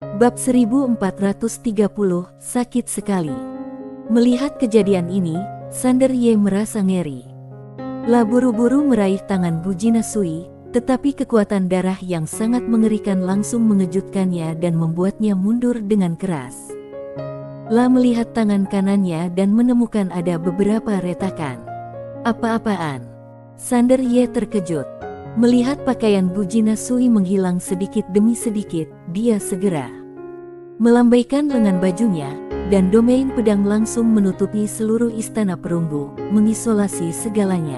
Bab 1430, sakit sekali. Melihat kejadian ini, Sander Ye merasa ngeri. La buru-buru meraih tangan Gujina Sui, tetapi kekuatan darah yang sangat mengerikan langsung mengejutkannya dan membuatnya mundur dengan keras. La melihat tangan kanannya dan menemukan ada beberapa retakan. Apa-apaan? Sander Ye terkejut. Melihat pakaian Gujina Sui menghilang sedikit demi sedikit, dia segera melambaikan lengan bajunya, dan domain pedang langsung menutupi seluruh istana perunggu, mengisolasi segalanya.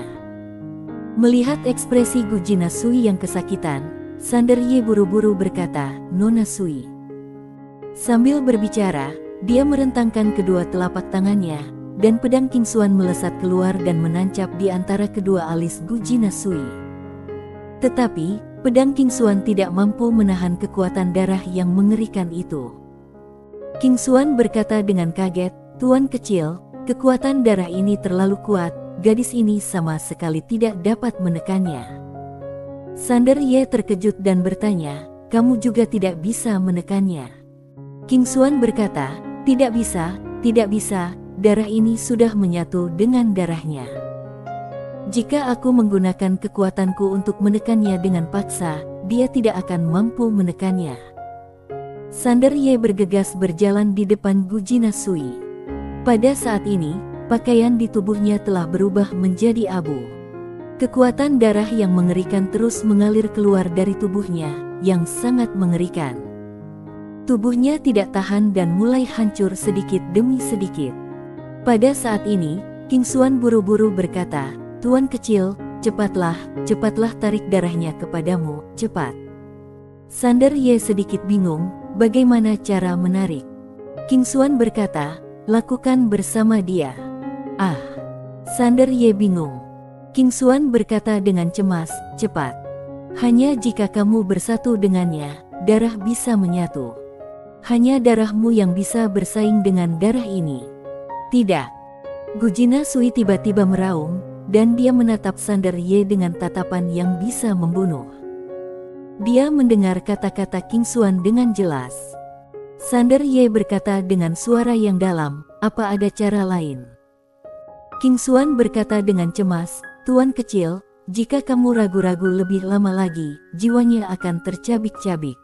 Melihat ekspresi Gujina Sui yang kesakitan, Sander Ye buru-buru berkata, "Nona Sui." Sambil berbicara, dia merentangkan kedua telapak tangannya, dan pedang King Xuan melesat keluar dan menancap di antara kedua alis Gujina Sui. Tetapi, pedang King Xuan tidak mampu menahan kekuatan darah yang mengerikan itu. King Xuan berkata dengan kaget, "Tuan kecil, kekuatan darah ini terlalu kuat, gadis ini sama sekali tidak dapat menekannya." Sander Ye terkejut dan bertanya, "Kamu juga tidak bisa menekannya?" King Xuan berkata, tidak bisa, darah ini sudah menyatu dengan darahnya. Jika aku menggunakan kekuatanku untuk menekannya dengan paksa, dia tidak akan mampu menekannya." Sander Ye bergegas berjalan di depan Gujina Sui. Pada saat ini, pakaian di tubuhnya telah berubah menjadi abu. Kekuatan darah yang mengerikan terus mengalir keluar dari tubuhnya, yang sangat mengerikan. Tubuhnya tidak tahan dan mulai hancur sedikit demi sedikit. Pada saat ini, King Xuan buru-buru berkata, "Tuan kecil, cepatlah tarik darahnya kepadamu, cepat." Sander Ye sedikit bingung, bagaimana cara menarik. King Xuan berkata, "Lakukan bersama dia." Ah, Sander Ye bingung. King Xuan berkata dengan cemas, "Cepat. Hanya jika kamu bersatu dengannya, darah bisa menyatu. Hanya darahmu yang bisa bersaing dengan darah ini." "Tidak." Gujina Sui tiba-tiba meraung, dan dia menatap Sander Ye dengan tatapan yang bisa membunuh. Dia mendengar kata-kata King Xuan dengan jelas. Sander Ye berkata dengan suara yang dalam, "Apa ada cara lain?" King Xuan berkata dengan cemas, "Tuan kecil, jika kamu ragu-ragu lebih lama lagi, jiwanya akan tercabik-cabik."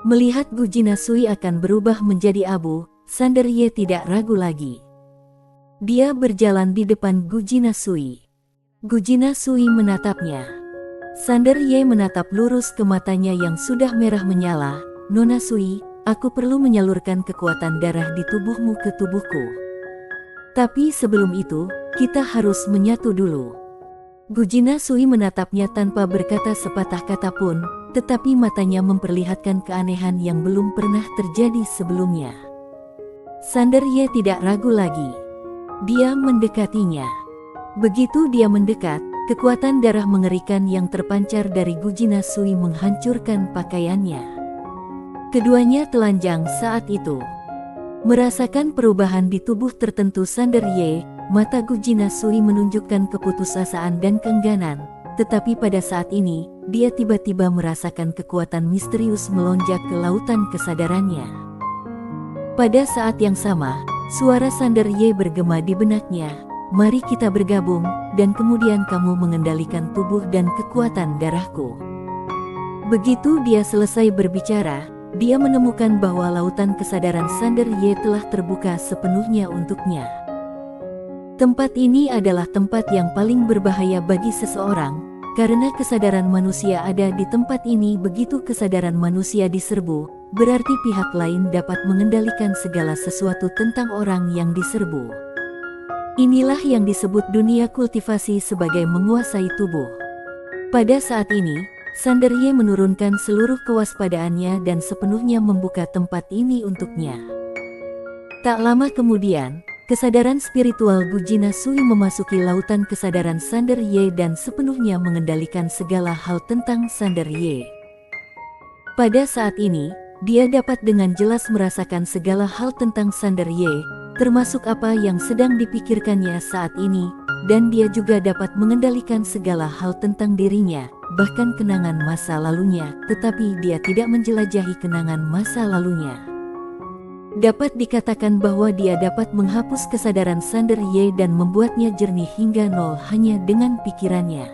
Melihat Gujina Sui akan berubah menjadi abu, Sander Ye tidak ragu lagi. Dia berjalan di depan Gujina Sui. Gujina Sui menatapnya. Sander Ye menatap lurus ke matanya yang sudah merah menyala. "Nona Sui, aku perlu menyalurkan kekuatan darah di tubuhmu ke tubuhku. Tapi sebelum itu, kita harus menyatu dulu." Gujina Sui menatapnya tanpa berkata sepatah kata pun, tetapi matanya memperlihatkan keanehan yang belum pernah terjadi sebelumnya. Sander Ye tidak ragu lagi. Dia mendekatinya. Begitu dia mendekat, kekuatan darah mengerikan yang terpancar dari Gujina Sui menghancurkan pakaiannya. Keduanya telanjang saat itu. Merasakan perubahan di tubuh tertentu Sander Ye, mata Gujina Sui menunjukkan keputusasaan dan keengganan, tetapi pada saat ini, dia tiba-tiba merasakan kekuatan misterius melonjak ke lautan kesadarannya. Pada saat yang sama, suara Sander Ye bergema di benaknya, "Mari kita bergabung, dan kemudian kamu mengendalikan tubuh dan kekuatan darahku." Begitu dia selesai berbicara, dia menemukan bahwa lautan kesadaran Sander Ye telah terbuka sepenuhnya untuknya. Tempat ini adalah tempat yang paling berbahaya bagi seseorang, karena kesadaran manusia ada di tempat ini. Begitu kesadaran manusia diserbu, berarti pihak lain dapat mengendalikan segala sesuatu tentang orang yang diserbu. Inilah yang disebut dunia kultivasi sebagai menguasai tubuh. Pada saat ini, Sander Ye menurunkan seluruh kewaspadaannya dan sepenuhnya membuka tempat ini untuknya. Tak lama kemudian, kesadaran spiritual Gujina Sui memasuki lautan kesadaran Sander Ye dan sepenuhnya mengendalikan segala hal tentang Sander Ye. Pada saat ini, dia dapat dengan jelas merasakan segala hal tentang Sander Ye, termasuk apa yang sedang dipikirkannya saat ini, dan dia juga dapat mengendalikan segala hal tentang dirinya, bahkan kenangan masa lalunya, tetapi dia tidak menjelajahi kenangan masa lalunya. Dapat dikatakan bahwa dia dapat menghapus kesadaran Sander Ye dan membuatnya jernih hingga nol hanya dengan pikirannya.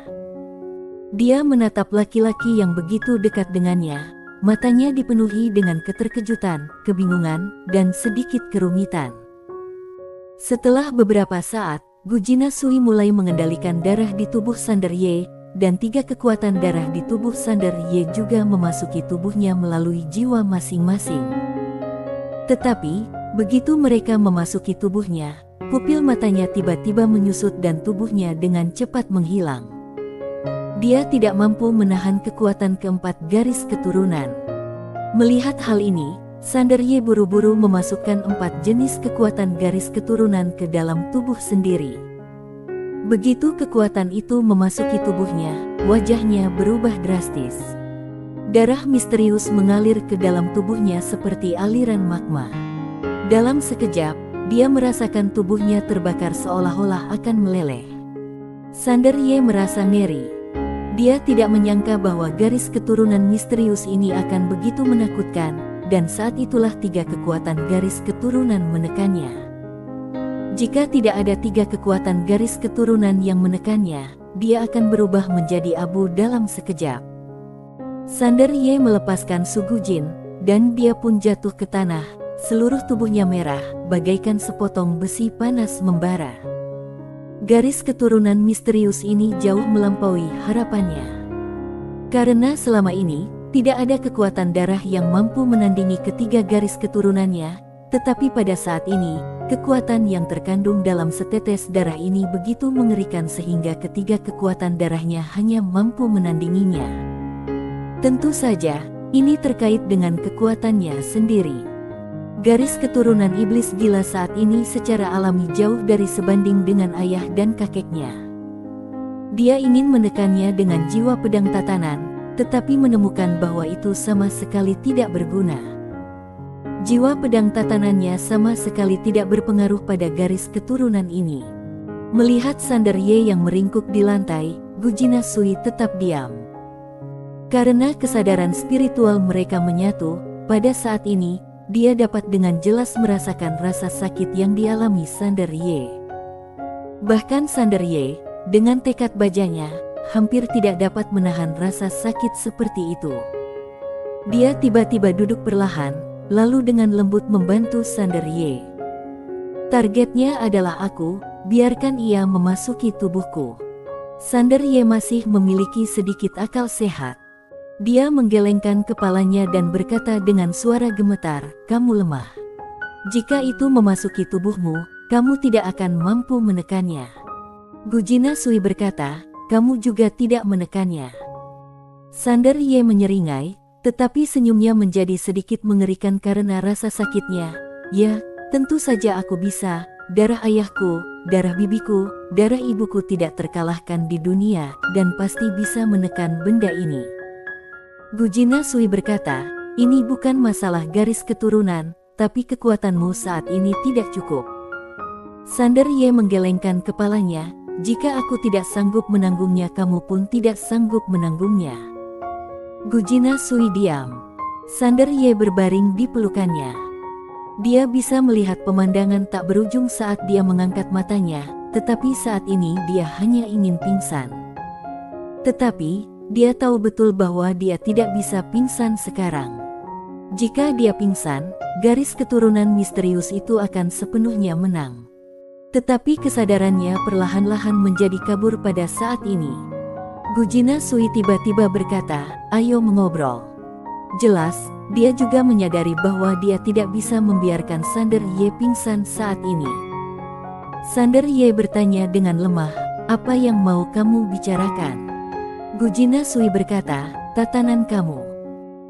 Dia menatap laki-laki yang begitu dekat dengannya, matanya dipenuhi dengan keterkejutan, kebingungan, dan sedikit kerumitan. Setelah beberapa saat, Gujina Sui mulai mengendalikan darah di tubuh Sander Ye, dan 3 kekuatan darah di tubuh Sander Ye juga memasuki tubuhnya melalui jiwa masing-masing. Tetapi, begitu mereka memasuki tubuhnya, pupil matanya tiba-tiba menyusut dan tubuhnya dengan cepat menghilang. Dia tidak mampu menahan kekuatan keempat garis keturunan. Melihat hal ini, Sander Ye buru-buru memasukkan 4 jenis kekuatan garis keturunan ke dalam tubuh sendiri. Begitu kekuatan itu memasuki tubuhnya, wajahnya berubah drastis. Darah misterius mengalir ke dalam tubuhnya seperti aliran magma. Dalam sekejap, dia merasakan tubuhnya terbakar seolah-olah akan meleleh. Sander Ye merasa ngeri. Dia tidak menyangka bahwa garis keturunan misterius ini akan begitu menakutkan, dan saat itulah 3 kekuatan garis keturunan menekannya. Jika tidak ada 3 kekuatan garis keturunan yang menekannya, dia akan berubah menjadi abu dalam sekejap. Sander Ye melepaskan Sugujin, dan dia pun jatuh ke tanah, seluruh tubuhnya merah, bagaikan sepotong besi panas membara. Garis keturunan misterius ini jauh melampaui harapannya. Karena selama ini, tidak ada kekuatan darah yang mampu menandingi ketiga garis keturunannya, tetapi pada saat ini, kekuatan yang terkandung dalam setetes darah ini begitu mengerikan sehingga ketiga kekuatan darahnya hanya mampu menandinginya. Tentu saja, ini terkait dengan kekuatannya sendiri. Garis keturunan iblis gila saat ini secara alami jauh dari sebanding dengan ayah dan kakeknya. Dia ingin menekannya dengan jiwa pedang tatanan, tetapi menemukan bahwa itu sama sekali tidak berguna. Jiwa pedang tatanannya sama sekali tidak berpengaruh pada garis keturunan ini. Melihat Sander Ye yang meringkuk di lantai, Gujina Sui tetap diam. Karena kesadaran spiritual mereka menyatu, pada saat ini, dia dapat dengan jelas merasakan rasa sakit yang dialami Sander Ye. Bahkan Sander Ye, dengan tekad bajanya, hampir tidak dapat menahan rasa sakit seperti itu. Dia tiba-tiba duduk perlahan, lalu dengan lembut membantu Sander Ye. Targetnya adalah aku, biarkan ia memasuki tubuhku. Sander Ye masih memiliki sedikit akal sehat. Dia menggelengkan kepalanya dan berkata dengan suara gemetar, "Kamu lemah. Jika itu memasuki tubuhmu, kamu tidak akan mampu menekannya." Gujina Sui berkata, "Kamu juga tidak menekannya." Sander Ye menyeringai, tetapi senyumnya menjadi sedikit mengerikan karena rasa sakitnya. "Ya, tentu saja aku bisa. Darah ayahku, darah bibiku, darah ibuku tidak terkalahkan di dunia, dan pasti bisa menekan benda ini." Gujina Sui berkata, "Ini bukan masalah garis keturunan, tapi kekuatanmu saat ini tidak cukup." Sander Ye menggelengkan kepalanya, "Jika aku tidak sanggup menanggungnya, kamu pun tidak sanggup menanggungnya." Gujina Sui diam. Sander Ye berbaring di pelukannya. Dia bisa melihat pemandangan tak berujung saat dia mengangkat matanya, tetapi saat ini dia hanya ingin pingsan. Tetapi, dia tahu betul bahwa dia tidak bisa pingsan sekarang. Jika dia pingsan, garis keturunan misterius itu akan sepenuhnya menang. Tetapi kesadarannya perlahan-lahan menjadi kabur pada saat ini. Gujina Sui tiba-tiba berkata, "Ayo mengobrol." Jelas, dia juga menyadari bahwa dia tidak bisa membiarkan Sander Ye pingsan saat ini. Sander Ye bertanya dengan lemah, "Apa yang mau kamu bicarakan?" Gujina Sui berkata, "Tatanan kamu."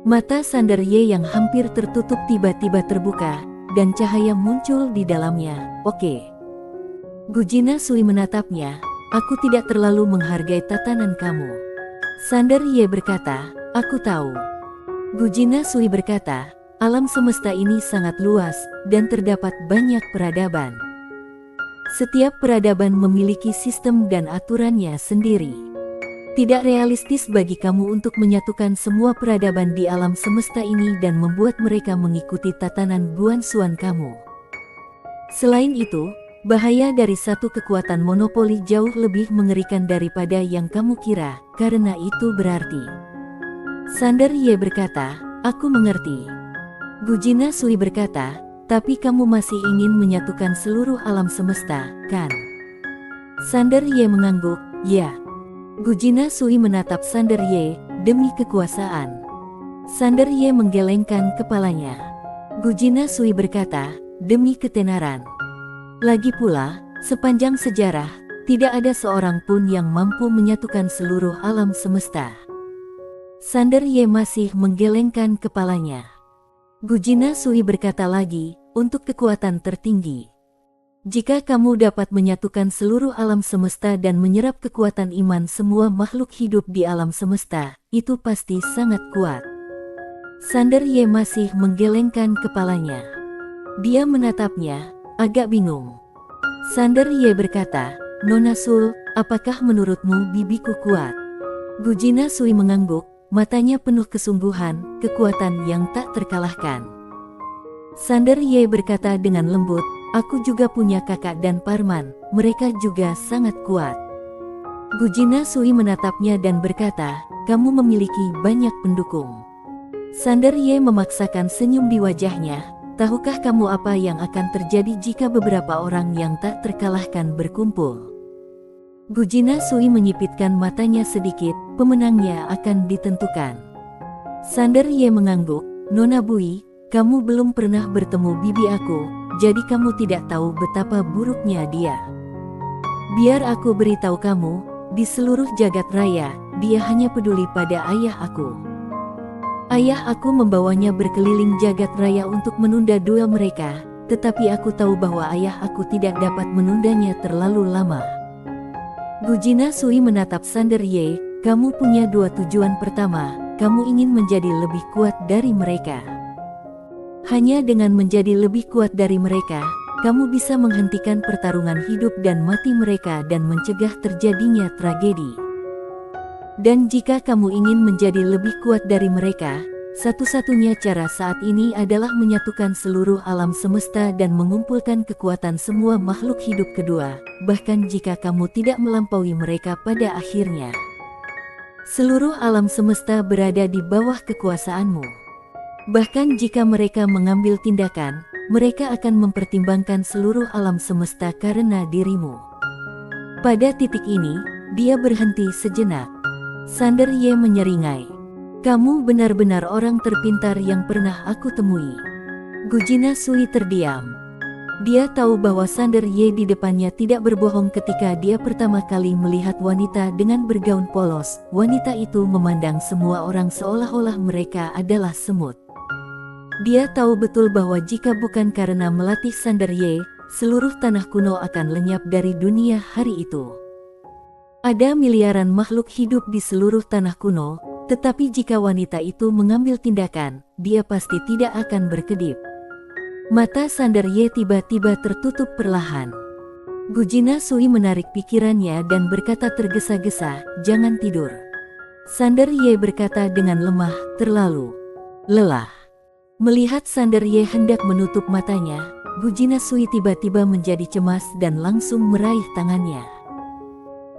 Mata Sander Ye yang hampir tertutup tiba-tiba terbuka, dan cahaya muncul di dalamnya. "Oke." Gujina Sui menatapnya, "Aku tidak terlalu menghargai tatanan kamu." Sander Ye berkata, "Aku tahu." Gujina Sui berkata, "Alam semesta ini sangat luas, dan terdapat banyak peradaban. Setiap peradaban memiliki sistem dan aturannya sendiri. Tidak realistis bagi kamu untuk menyatukan semua peradaban di alam semesta ini dan membuat mereka mengikuti tatanan guansuan kamu. Selain itu, bahaya dari satu kekuatan monopoli jauh lebih mengerikan daripada yang kamu kira, karena itu berarti. Sander Ye berkata, aku mengerti. Gujina Sui berkata, tapi kamu masih ingin menyatukan seluruh alam semesta, kan? Sander Ye mengangguk, ya. Gujina Sui menatap Sander Ye, demi kekuasaan. Sander Ye menggelengkan kepalanya. Gujina Sui berkata, demi ketenaran. Lagi pula, sepanjang sejarah, tidak ada seorang pun yang mampu menyatukan seluruh alam semesta. Sander Ye masih menggelengkan kepalanya. Gujina Sui berkata lagi, untuk kekuatan tertinggi. Jika kamu dapat menyatukan seluruh alam semesta dan menyerap kekuatan iman semua makhluk hidup di alam semesta, itu pasti sangat kuat. Sander Ye masih menggelengkan kepalanya. Dia menatapnya, agak bingung. Sander Ye berkata, Nona Sul, apakah menurutmu bibiku kuat? Gujina Sui mengangguk, matanya penuh kesungguhan, kekuatan yang tak terkalahkan. Sander Ye berkata dengan lembut, aku juga punya kakak dan paman, mereka juga sangat kuat. Gujina Sui menatapnya dan berkata, kamu memiliki banyak pendukung. Sander Ye memaksakan senyum di wajahnya, tahukah kamu apa yang akan terjadi jika beberapa orang yang tak terkalahkan berkumpul? Gujina Sui menyipitkan matanya sedikit, pemenangnya akan ditentukan. Sander Ye mengangguk, Nona Bui, kamu belum pernah bertemu bibi aku, jadi kamu tidak tahu betapa buruknya dia. Biar aku beritahu kamu, di seluruh jagat raya, dia hanya peduli pada ayah aku. Ayah aku membawanya berkeliling jagat raya untuk menunda duel mereka, tetapi aku tahu bahwa ayah aku tidak dapat menundanya terlalu lama. Gujina Sui menatap Sander Ye, kamu punya dua tujuan. Pertama, kamu ingin menjadi lebih kuat dari mereka. Hanya dengan menjadi lebih kuat dari mereka, kamu bisa menghentikan pertarungan hidup dan mati mereka dan mencegah terjadinya tragedi. Dan jika kamu ingin menjadi lebih kuat dari mereka, satu-satunya cara saat ini adalah menyatukan seluruh alam semesta dan mengumpulkan kekuatan semua makhluk hidup kedua, bahkan jika kamu tidak melampaui mereka pada akhirnya. Seluruh alam semesta berada di bawah kekuasaanmu. Bahkan jika mereka mengambil tindakan, mereka akan mempertimbangkan seluruh alam semesta karena dirimu. Pada titik ini, dia berhenti sejenak. Sander Ye menyeringai. Kamu benar-benar orang terpintar yang pernah aku temui. Gujina Sui terdiam. Dia tahu bahwa Sander Ye di depannya tidak berbohong ketika dia pertama kali melihat wanita dengan bergaun polos. Wanita itu memandang semua orang seolah-olah mereka adalah semut. Dia tahu betul bahwa jika bukan karena melatih Sander Ye, seluruh tanah kuno akan lenyap dari dunia hari itu. Ada miliaran makhluk hidup di seluruh tanah kuno, tetapi jika wanita itu mengambil tindakan, dia pasti tidak akan berkedip. Mata Sander Ye tiba-tiba tertutup perlahan. Gujina Sui menarik pikirannya dan berkata tergesa-gesa, jangan tidur. Sander Ye berkata dengan lemah, terlalu lelah. Melihat Sander Ye hendak menutup matanya, Gujina Sui tiba-tiba menjadi cemas dan langsung meraih tangannya.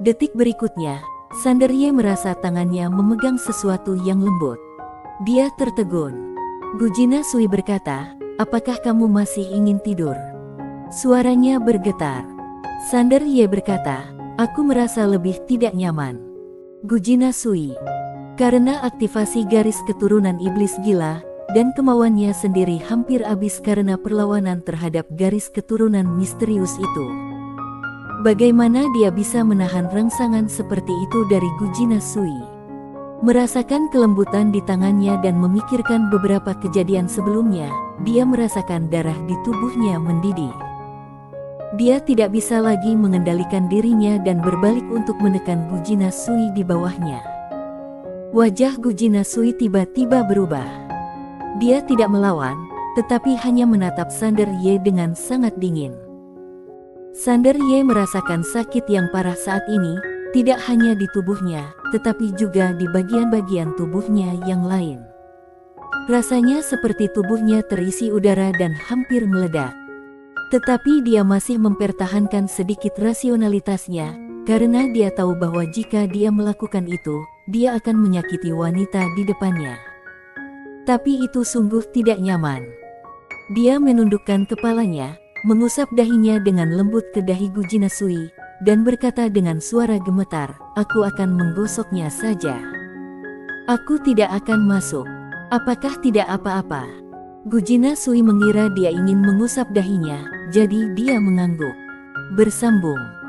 Detik berikutnya, Sander Ye merasa tangannya memegang sesuatu yang lembut. Dia tertegun. Gujina Sui berkata, apakah kamu masih ingin tidur? Suaranya bergetar. Sander Ye berkata, aku merasa lebih tidak nyaman. Gujina Sui. Karena aktivasi garis keturunan iblis gila, dan kemauannya sendiri hampir habis karena perlawanan terhadap garis keturunan misterius itu. Bagaimana dia bisa menahan rangsangan seperti itu dari Gujina Sui? Merasakan kelembutan di tangannya dan memikirkan beberapa kejadian sebelumnya, dia merasakan darah di tubuhnya mendidih. Dia tidak bisa lagi mengendalikan dirinya dan berbalik untuk menekan Gujina Sui di bawahnya. Wajah Gujina Sui tiba-tiba berubah. Dia tidak melawan, tetapi hanya menatap Sander Ye dengan sangat dingin. Sander Ye merasakan sakit yang parah saat ini, Tidak hanya di tubuhnya, tetapi juga di bagian-bagian tubuhnya yang lain. Rasanya seperti tubuhnya terisi udara dan hampir meledak. Tetapi dia masih mempertahankan sedikit rasionalitasnya, karena dia tahu bahwa jika dia melakukan itu, dia akan menyakiti wanita di depannya. Tapi itu sungguh tidak nyaman. Dia menundukkan kepalanya, mengusap dahinya dengan lembut ke dahi Gu Jinasui, dan berkata dengan suara gemetar, "Aku akan menggosoknya saja. Aku tidak akan masuk. Apakah tidak apa-apa?" Gu Jinasui mengira dia ingin mengusap dahinya, jadi dia mengangguk. Bersambung.